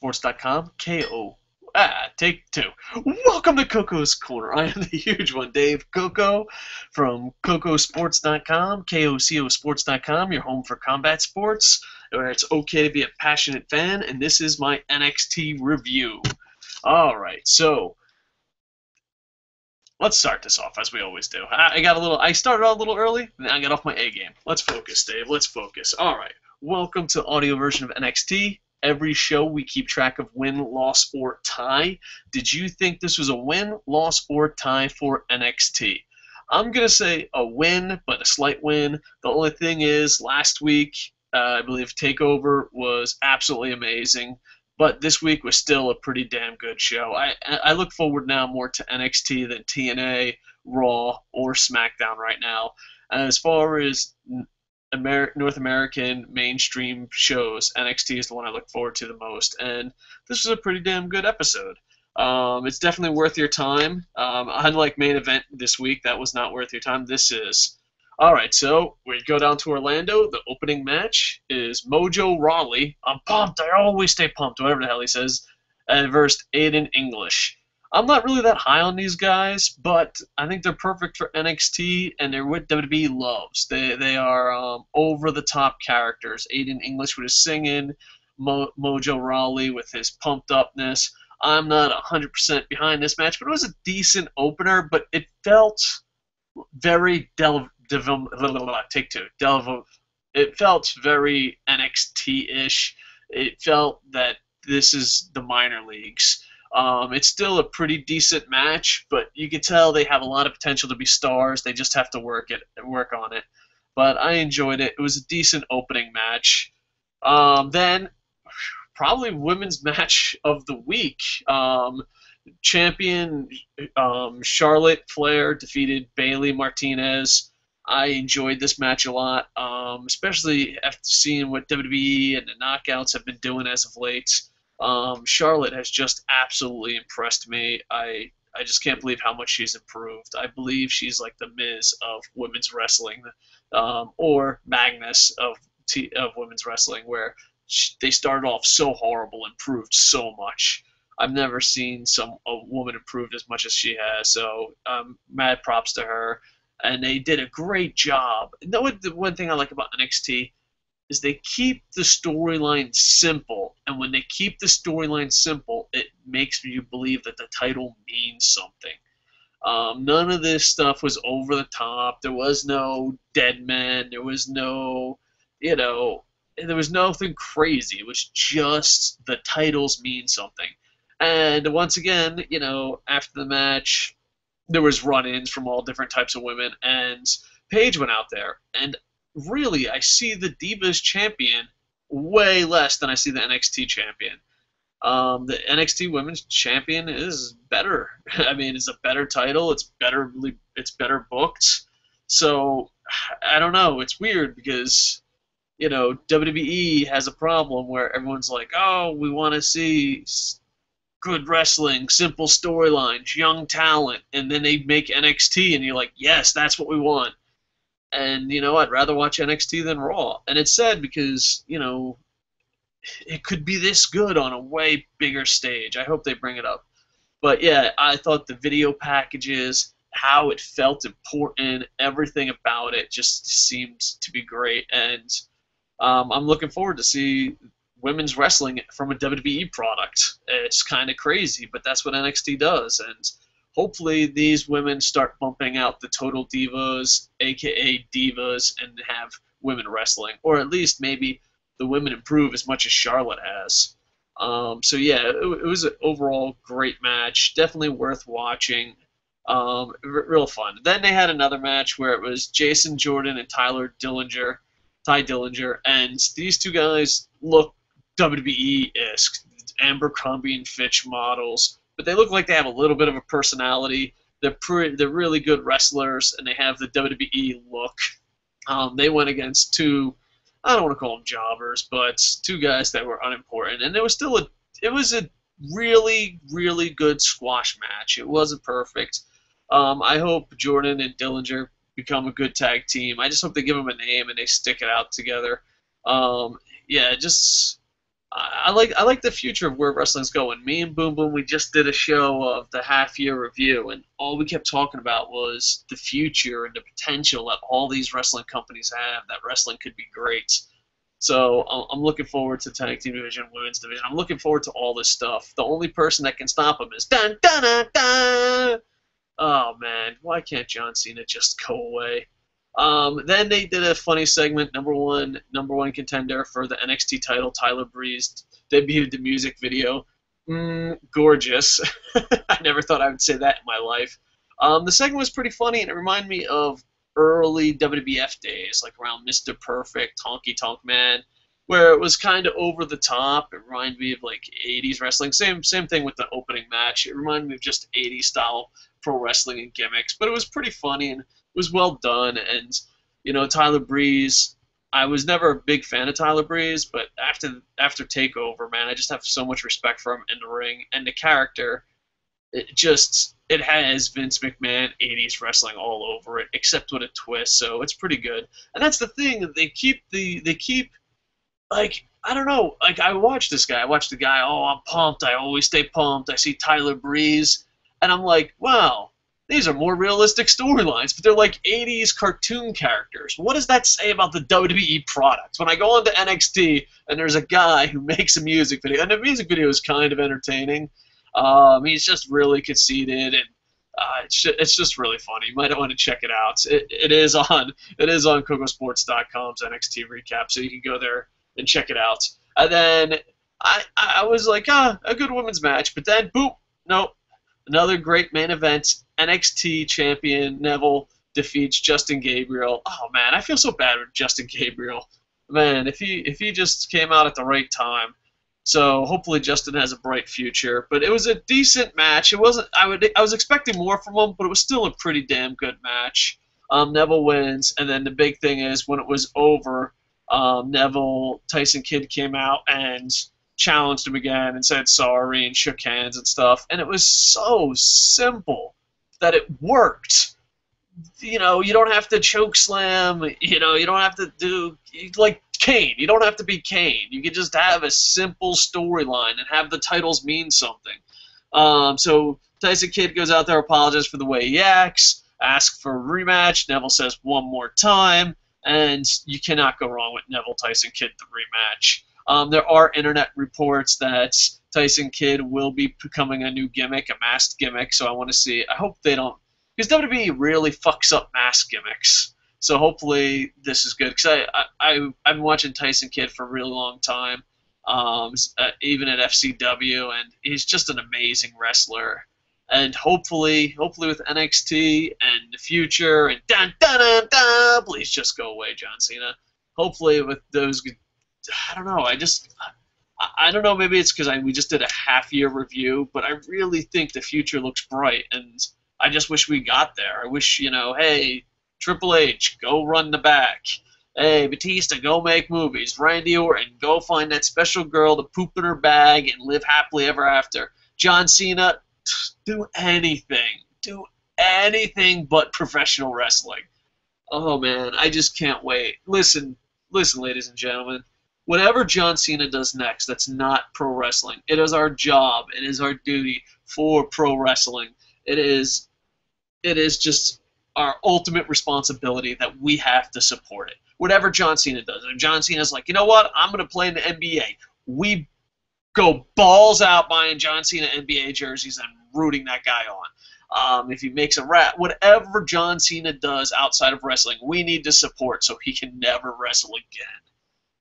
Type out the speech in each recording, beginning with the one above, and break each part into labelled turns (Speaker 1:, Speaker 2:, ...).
Speaker 1: Kocosports.com. Take two. Welcome to Coco's Corner. I am the huge one, Dave Coco from Kocosports.com, KOCOsports.com, your home for combat sports, where it's okay to be a passionate fan, and this is my NXT review. All right, so let's start this off as we always do. I started out a little early, and I got off my A game. Let's focus, Dave. Let's focus. All right. Welcome to the audio version of NXT. Every show we keep track of win, loss, or tie. Did you think this was a win, loss, or tie for NXT? I'm going to say a win, but a slight win. The only thing is, last week, I believe TakeOver was absolutely amazing, but this week was still a pretty damn good show. I look forward now more to NXT than TNA, Raw, or SmackDown right now. As far as North American mainstream shows, NXT is the one I look forward to the most, and this was a pretty damn good episode. It's definitely worth your time. Unlike main event this week, that was not worth your time. This is. Alright, so we go down to Orlando. The opening match is Mojo Rawley. I'm pumped. I always stay pumped, whatever the hell he says. Versus Aiden English. I'm not really that high on these guys, but I think they're perfect for NXT, and they're what WWE loves. They are over-the-top characters. Aiden English with his singing, Mojo Rawley with his pumped-upness. I'm not 100% behind this match, but it was a decent opener, but it felt very it felt very NXT-ish. It felt that this is the minor leagues. It's still a pretty decent match, but you can tell they have a lot of potential to be stars. They just have to work on it. But I enjoyed it. It was a decent opening match. Then, probably women's match of the week. Champion Charlotte Flair defeated Bayley Martinez. I enjoyed this match a lot, especially after seeing what WWE and the Knockouts have been doing as of late. Charlotte has just absolutely impressed me. I just can't believe how much she's improved. I believe she's like the Miz of women's wrestling, or Magnus of women's wrestling, where they started off so horrible and improved so much. I've never seen a woman improved as much as she has, so mad props to her. And they did a great job. The one thing I like about NXT is they keep the storyline simple, and when they keep the storyline simple, it makes you believe that the title means something. None of this stuff was over the top. There was no dead men. There was no, there was nothing crazy. It was just the titles mean something. And once again, after the match, there was run-ins from all different types of women, and Paige went out there, and really, I see the Divas champion way less than I see the NXT champion. The NXT Women's Champion is better. I mean, it's a better title. It's better booked. So I don't know. It's weird because WWE has a problem where everyone's like, oh, we want to see good wrestling, simple storylines, young talent, and then they make NXT, and you're like, yes, that's what we want. And, I'd rather watch NXT than Raw. And it's sad because, it could be this good on a way bigger stage. I hope they bring it up. But, yeah, I thought the video packages, how it felt important, everything about it just seemed to be great. And I'm looking forward to see women's wrestling from a WWE product. It's kind of crazy, but that's what NXT does. And hopefully these women start bumping out the Total Divas, a.k.a. Divas, and have women wrestling. Or at least maybe the women improve as much as Charlotte has. So, yeah, it was an overall great match. Definitely worth watching. Real fun. Then they had another match where it was Jason Jordan and Ty Dillinger. And these two guys look WWE-esque. Abercrombie and Fitch models. But they look like they have a little bit of a personality. They're really good wrestlers, and they have the WWE look. They went against two, I don't want to call them jobbers, but two guys that were unimportant. And it was a really, really good squash match. It wasn't perfect. I hope Jordan and Dillinger become a good tag team. I just hope they give them a name and they stick it out together. I like the future of where wrestling's going. Me and Boom Boom, we just did a show of the half-year review, and all we kept talking about was the future and the potential that all these wrestling companies have, that wrestling could be great. So I'm looking forward to tag team division, women's division. I'm looking forward to all this stuff. The only person that can stop them is dun dun dun dun. Oh man, why can't John Cena just go away? Then they did a funny segment. Number one contender for the NXT title, Tyler Breeze, debuted the music video. Gorgeous. I never thought I would say that in my life. The segment was pretty funny, and it reminded me of early WWF days, like around Mr. Perfect, Honky Tonk Man, where it was kind of over the top. It reminded me of like 80s wrestling. Same thing with the opening match. It reminded me of just 80s style pro wrestling and gimmicks, but it was pretty funny and it was well done. And Tyler Breeze, I was never a big fan of Tyler Breeze, but after Takeover, man, I just have so much respect for him in the ring and the character. It has Vince McMahon 80s wrestling all over it, except with a twist, so it's pretty good. And that's the thing, they keep like, I don't know, like I watch this guy, oh, I'm pumped, I always stay pumped, I see Tyler Breeze, and I'm like, wow, these are more realistic storylines, but they're like 80s cartoon characters. What does that say about the WWE product? When I go into NXT and there's a guy who makes a music video, and the music video is kind of entertaining. He's just really conceited, and it's just really funny. You might want to check it out. It is on Kocosports.com's NXT recap, so you can go there and check it out. And then I was like, a good women's match, but then boom, nope, another great main event. NXT champion Neville defeats Justin Gabriel. Oh man, I feel so bad with Justin Gabriel. Man, if he just came out at the right time. So hopefully Justin has a bright future. But it was a decent match. It wasn't. I was expecting more from him, but it was still a pretty damn good match. Neville wins, and then the big thing is when it was over, Tyson Kidd came out and challenged him again and said sorry and shook hands and stuff. And it was so simple that it worked. You don't have to choke slam. You don't have to do like Kane. You don't have to be Kane. You can just have a simple storyline and have the titles mean something. So Tyson Kidd goes out there, apologizes for the way he acts, asks for a rematch. Neville says one more time, and you cannot go wrong with Neville Tyson Kidd the rematch. There are internet reports that Tyson Kidd will be becoming a new gimmick, a masked gimmick. So I want to see. I hope they don't. Because WWE really fucks up mask gimmicks. So hopefully this is good. Because I've been watching Tyson Kidd for a really long time, even at FCW, and he's just an amazing wrestler. And hopefully with NXT and the future, and dun dun dun dun, please just go away, John Cena. Hopefully with those, I don't know. I don't know. Maybe it's because we just did a half-year review, but I really think the future looks bright, and I just wish we got there. I wish, hey, Triple H, go run the back. Hey, Batista, go make movies. Randy Orton, go find that special girl to poop in her bag and live happily ever after. John Cena, do anything. Do anything but professional wrestling. Oh, man, I just can't wait. Listen, ladies and gentlemen. Whatever John Cena does next, that's not pro wrestling. It is our job. It is our duty for pro wrestling. It is just our ultimate responsibility that we have to support it. Whatever John Cena does. If John Cena's like, you know what, I'm going to play in the NBA, we go balls out buying John Cena NBA jerseys and rooting that guy on. If he makes a rap, whatever John Cena does outside of wrestling, we need to support so he can never wrestle again.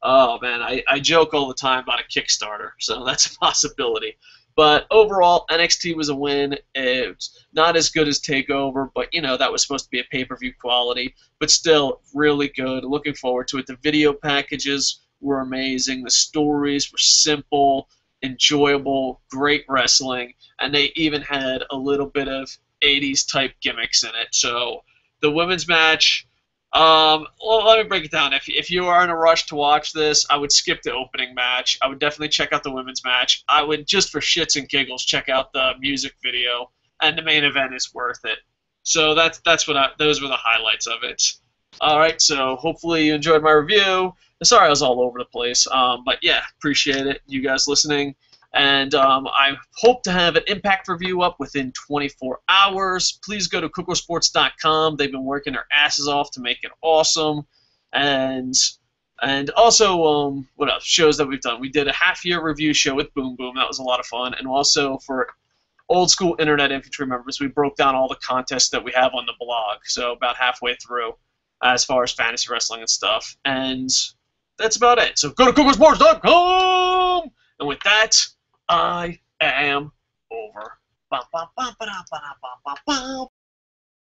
Speaker 1: Oh, man, I joke all the time about a Kickstarter, so that's a possibility. But overall, NXT was a win. It's not as good as TakeOver, but, that was supposed to be a pay-per-view quality. But still, really good. Looking forward to it. The video packages were amazing. The stories were simple, enjoyable, great wrestling. And they even had a little bit of 80s-type gimmicks in it. So the women's match... well, let me break it down. If you are in a rush to watch this, I would skip the opening match. I would definitely check out the women's match. I would, just for shits and giggles, check out the music video, and the main event is worth it. So those were the highlights of it. All right, so hopefully you enjoyed my review. Sorry I was all over the place. But yeah, appreciate it, you guys listening. And I hope to have an Impact review up within 24 hours. Please go to Kocosports.com. They've been working their asses off to make it awesome. And also, what else? Shows that we've done. We did a half-year review show with Boom Boom. That was a lot of fun. And also for old school Internet Infantry members, we broke down all the contests that we have on the blog. So about halfway through, as far as fantasy wrestling and stuff. And that's about it. So go to Kocosports.com! And with that, I am over. Bum, bum, bum, ba-dum, ba-dum, bum, bum, bum.